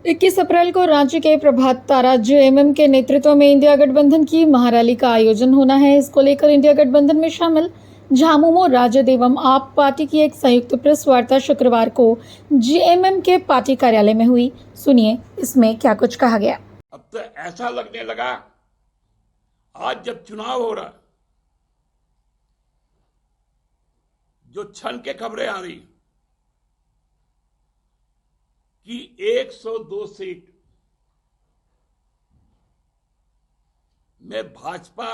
21 अप्रैल को रांची के प्रभात तारा जेएमएम के नेतृत्व में इंडिया गठबंधन की महारैली का आयोजन होना है। इसको लेकर इंडिया गठबंधन में शामिल झामुमो राजद एवं आप पार्टी की एक संयुक्त प्रेस वार्ता शुक्रवार को जेएमएम के पार्टी कार्यालय में हुई। सुनिए इसमें क्या कुछ कहा गया। अब तो ऐसा लगने लगा आज जब चुनाव हो रहा, जो क्षण के खबरें आ रही कि 102 सीट में भाजपा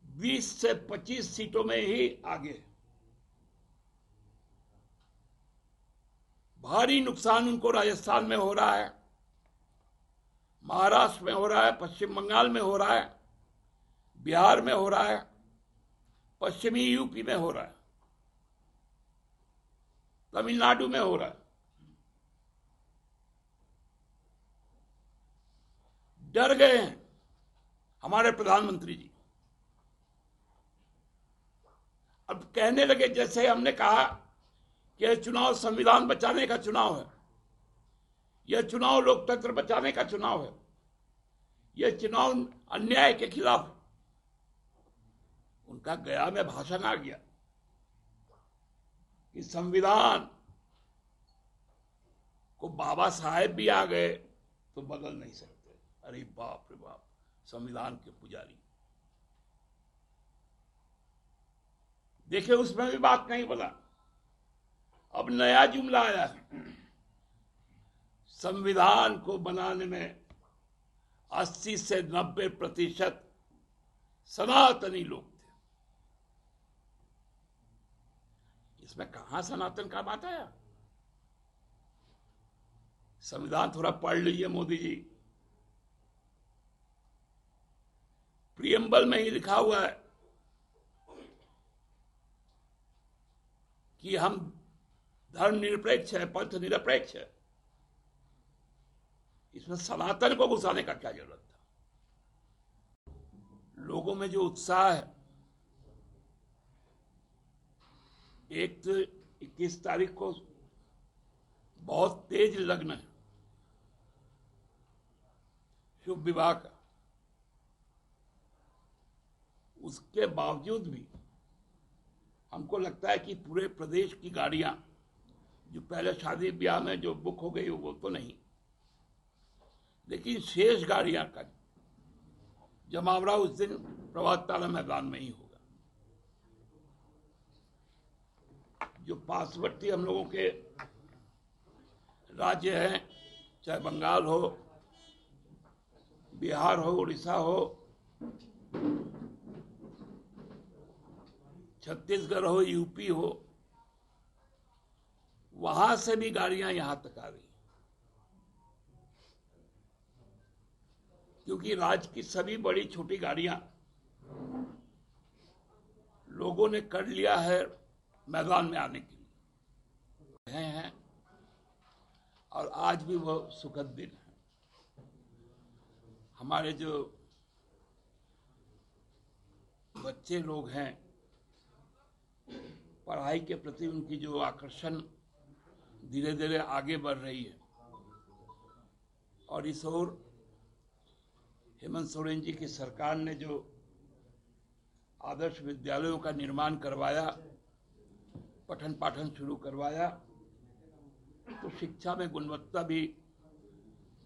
20 से 25 सीटों में ही आगे। भारी नुकसान उनको राजस्थान में हो रहा है, महाराष्ट्र में हो रहा है, पश्चिम बंगाल में हो रहा है, बिहार में हो रहा है, पश्चिमी यूपी में हो रहा है, तमिलनाडु में हो रहा है। डर गए हैं हमारे प्रधानमंत्री जी। अब कहने लगे, जैसे हमने कहा कि यह चुनाव संविधान बचाने का चुनाव है, यह चुनाव लोकतंत्र बचाने का चुनाव है, यह चुनाव अन्याय के खिलाफ है। उनका गया में भाषण आ गया कि संविधान को बाबा साहेब भी आ गए तो बदल नहीं सकते। अरे बाप रे बाप, संविधान के पुजारी। देखिए, उसमें भी बात नहीं बोला। अब नया जुमला आया है, संविधान को बनाने में 80 से 90% सनातनी लोग थे। इसमें कहां सनातन का बात आया? संविधान थोड़ा पढ़ लीजिए मोदी जी। प्रियम्बल में ही लिखा हुआ है कि हम धर्मनिरपेक्ष है, पंथ निरपेक्ष है। इसमें सनातन को घुसाने का क्या जरूरत था? लोगों में जो उत्साह है, एक तो 21 तारीख को बहुत तेज लग्न है शुभ विवाह का। उसके बावजूद भी हमको लगता है कि पूरे प्रदेश की गाड़ियां, जो पहले शादी ब्याह में जो बुक हो गई वो तो नहीं, लेकिन शेष गाड़ियां का जमावड़ा उस दिन प्रभात तारा मैदान में ही होगा। जो पार्श्ववर्ती हम लोगों के राज्य हैं, चाहे बंगाल हो, बिहार हो, उड़ीसा हो, छत्तीसगढ़ हो, यूपी हो, वहां से भी गाड़ियां यहां तक आ रही, क्योंकि राज्य की सभी बड़ी छोटी गाड़ियां लोगों ने कर लिया है मैदान में आने के लिए हैं। और आज भी वो सुखद दिन है। हमारे जो बच्चे लोग हैं, पढ़ाई के प्रति उनकी जो आकर्षण धीरे धीरे आगे बढ़ रही है, और इस ओर हेमंत सोरेन जी की सरकार ने जो आदर्श विद्यालयों का निर्माण करवाया, पठन पाठन शुरू करवाया, तो शिक्षा में गुणवत्ता भी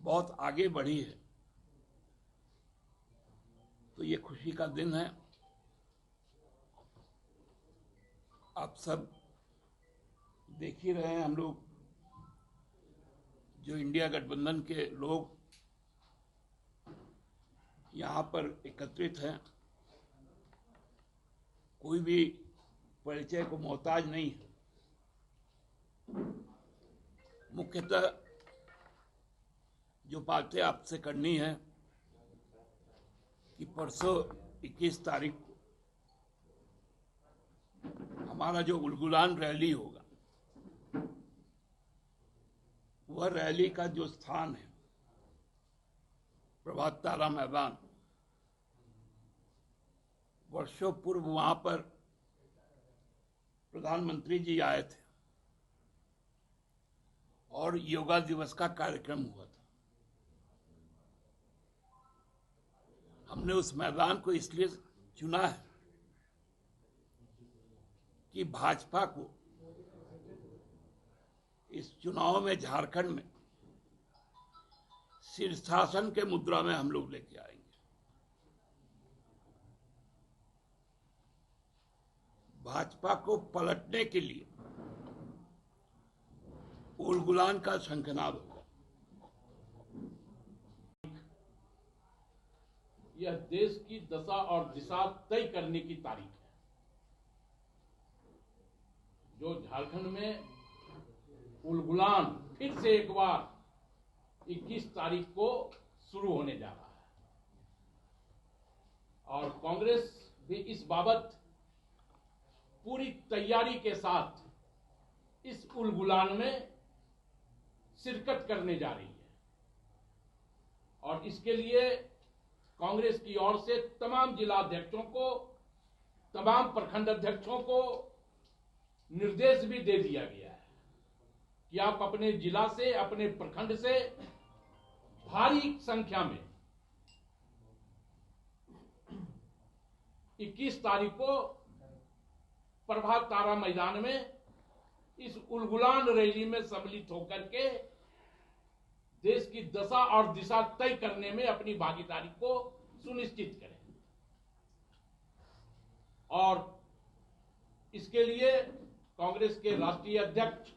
बहुत आगे बढ़ी है। तो ये खुशी का दिन है। आप सब देख ही रहे हैं, हम लोग जो इंडिया गठबंधन के लोग यहाँ पर एकत्रित हैं, कोई भी परिचय को मोहताज नहीं है। मुख्यतः जो बातें आपसे करनी है कि परसों 21 तारीख को हमारा जो गुलगुलान रैली होगा, वह रैली का जो स्थान है प्रभात तारा मैदान, वर्षों पूर्व वहां पर प्रधानमंत्री जी आए थे और योगा दिवस का कार्यक्रम हुआ था। हमने उस मैदान को इसलिए चुना है कि भाजपा को इस चुनाव में झारखंड में शीर्षासन के मुद्रा में हम लोग लेके आएंगे। भाजपा को पलटने के लिए उलगुलान का शंखनाद होगा। यह देश की दशा और दिशा तय करने की तारीख है, जो झारखंड में उलगुलान फिर से एक बार 21 तारीख को शुरू होने जा रहा है। और कांग्रेस भी इस बाबत पूरी तैयारी के साथ इस उलगुलान में शिरकत करने जा रही है। और इसके लिए कांग्रेस की ओर से तमाम जिला अध्यक्षों को, तमाम प्रखंड अध्यक्षों को निर्देश भी दे दिया गया है कि आप अपने जिला से, अपने प्रखंड से भारी संख्या में 21 तारीख को प्रभात तारा मैदान में इस उलगुलान रैली में सम्मिलित होकर के देश की दशा और दिशा तय करने में अपनी भागीदारी को सुनिश्चित करें। और इसके लिए कांग्रेस के राष्ट्रीय अध्यक्ष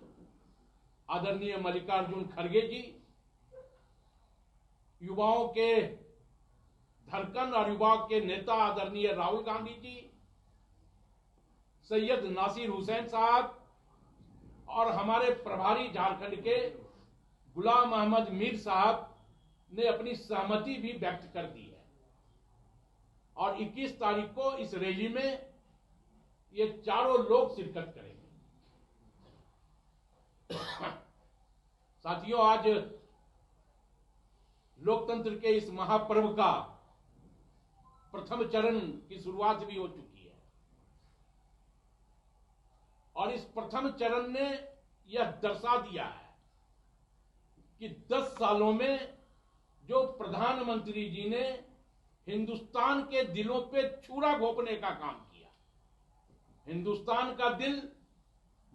आदरणीय मल्लिकार्जुन खड़गे जी, युवाओं के धड़कन और युवाओं के नेता आदरणीय राहुल गांधी जी, सैयद नासिर हुसैन साहब और हमारे प्रभारी झारखंड के गुलाम अहमद मीर साहब ने अपनी सहमति भी व्यक्त कर दी है। और 21 तारीख को इस रैली में ये चारों लोग शिरकत करेंगे। साथियों, आज लोकतंत्र के इस महापर्व का प्रथम चरण की शुरुआत भी हो चुकी है। और इस प्रथम चरण ने यह दर्शा दिया है कि 10 सालों में जो प्रधानमंत्री जी ने हिंदुस्तान के दिलों पे छुरा घोंपने का काम किया, हिंदुस्तान का दिल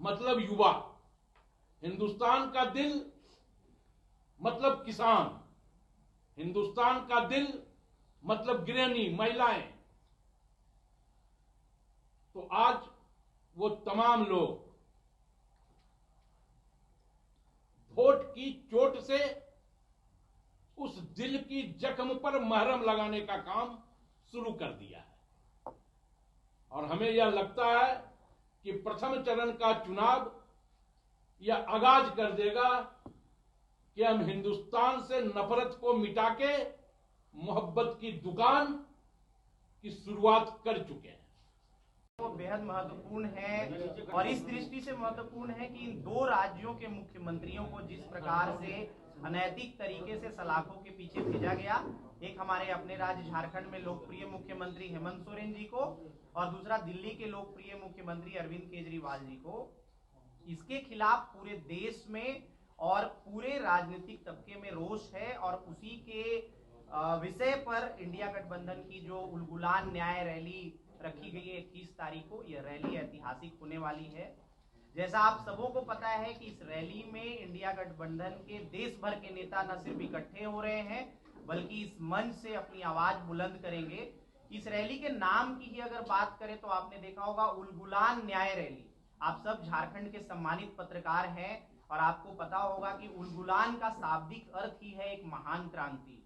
मतलब युवा, हिंदुस्तान का दिल मतलब किसान, हिंदुस्तान का दिल मतलब गृहिणी महिलाएं, तो आज वो तमाम लोग वोट की चोट से उस दिल की जख्म पर मरहम लगाने का काम शुरू कर दिया है। और हमें यह लगता है कि प्रथम चरण का चुनाव यह आगाज कर देगा कि हम हिंदुस्तान से नफरत को मिटा के मोहब्बत की दुकान की शुरुआत कर चुके हैं। वो बेहद महत्वपूर्ण है और इस दृष्टि से महत्वपूर्ण है कि इन 2 राज्यों के मुख्यमंत्रियों को जिस प्रकार से अनैतिक तरीके से सलाखों के पीछे भेजा गया, एक हमारे अपने राज्य झारखंड में लोकप्रिय मुख्यमंत्री हेमंत सोरेन जी को और दूसरा दिल्ली के लोकप्रिय मुख्यमंत्री अरविंद केजरीवाल जी को, इसके खिलाफ पूरे देश में और पूरे राजनीतिक तबके में रोष है। और उसी के विषय पर इंडिया गठबंधन की जो उलगुलान न्याय रैली रखी गई है 21 तारीख को, यह रैली ऐतिहासिक होने वाली है। जैसा आप सबों को पता है कि इस रैली में इंडिया गठबंधन के देश भर के नेता न सिर्फ इकट्ठे हो रहे हैं बल्कि इस मंच से अपनी आवाज बुलंद करेंगे। इस रैली के नाम की ही अगर बात करें तो आपने देखा होगा उलगुलान न्याय रैली। आप सब झारखंड के सम्मानित पत्रकार हैं और आपको पता होगा कि उलगुलान का शाब्दिक अर्थ ही है एक महान क्रांति।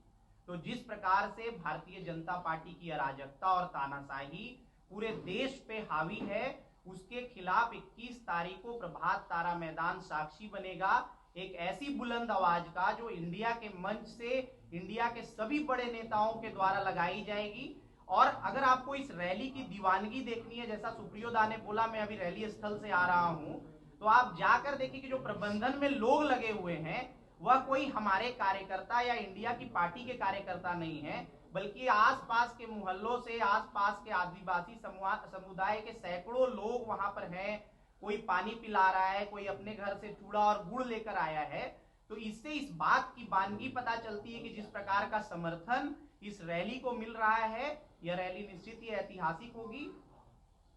तो जिस प्रकार से भारतीय जनता पार्टी की अराजकता और तानाशाही पूरे देश पे हावी है, उसके खिलाफ 21 तारीख को प्रभात तारा मैदान साक्षी बनेगा एक ऐसी बुलंद आवाज का जो इंडिया के मंच से इंडिया के सभी बड़े नेताओं के द्वारा लगाई जाएगी। और अगर आपको इस रैली की दीवानगी देखनी है, जैसा सुप्रियोदा ने बोला मैं अभी रैली स्थल से आ रहा हूं, तो आप जाकर देखिए कि जो प्रबंधन में लोग लगे हुए हैं वह कोई हमारे कार्यकर्ता या इंडिया की पार्टी के कार्यकर्ता नहीं है, बल्कि आसपास के मोहल्लों से, आसपास के आदिवासी समुदाय के सैकड़ों लोग वहां पर हैं कोई पानी पिला रहा है, कोई अपने घर से चूड़ा और गुड़ लेकर आया है, तो इससे इस बात की बानगी पता चलती है कि जिस प्रकार का समर्थन इस रैली को मिल रहा है, यह रैली निश्चित ही ऐतिहासिक होगी।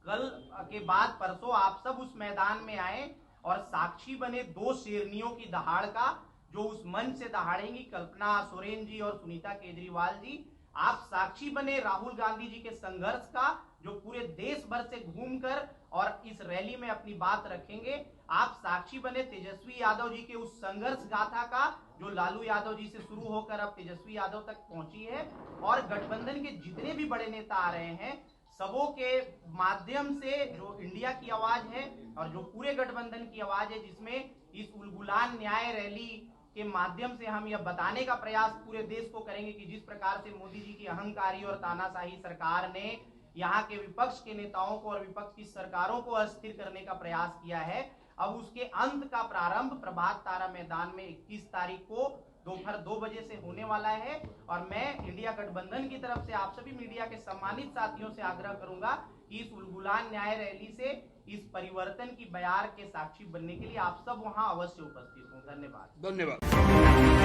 कल के बाद परसों आप सब उस मैदान में आए और साक्षी बने दो शेरनियों की दहाड़ का, जो उस मंच से दहाड़ेंगी, कल्पना सोरेन जी और सुनीता केजरीवाल जी। आप साक्षी बने राहुल गांधी जी के संघर्ष का, जो पूरे देश भर से घूमकर और इस रैली में अपनी बात रखेंगे। आप साक्षी बने तेजस्वी यादव जी के उस संघर्ष गाथा का, जो लालू यादव जी से शुरू होकर अब तेजस्वी यादव तक पहुंची है। और गठबंधन के जितने भी बड़े नेता आ रहे हैं, सबों के माध्यम से जो इंडिया की आवाज है और जो पूरे गठबंधन की आवाज है, जिसमें इस उलगुलान न्याय रैली के माध्यम से हम यह बताने का प्रयास पूरे देश को करेंगे कि जिस प्रकार से मोदी जी की अहंकारी और तानाशाही सरकार ने यहाँ के विपक्ष के नेताओं को और विपक्ष की सरकारों को अस्थिर करने का प्रयास किया है, अब उसके अंत का प्रारंभ प्रभात तारा मैदान में 21 तारीख को दोपहर 2 बजे से होने वाला है। और मैं इंडिया गठबंधन की तरफ से आप सभी मीडिया के सम्मानित साथियों से आग्रह करूंगा कि इस उलगुलान न्याय रैली से इस परिवर्तन की बयार के साक्षी बनने के लिए आप सब वहां अवश्य उपस्थित हों। धन्यवाद।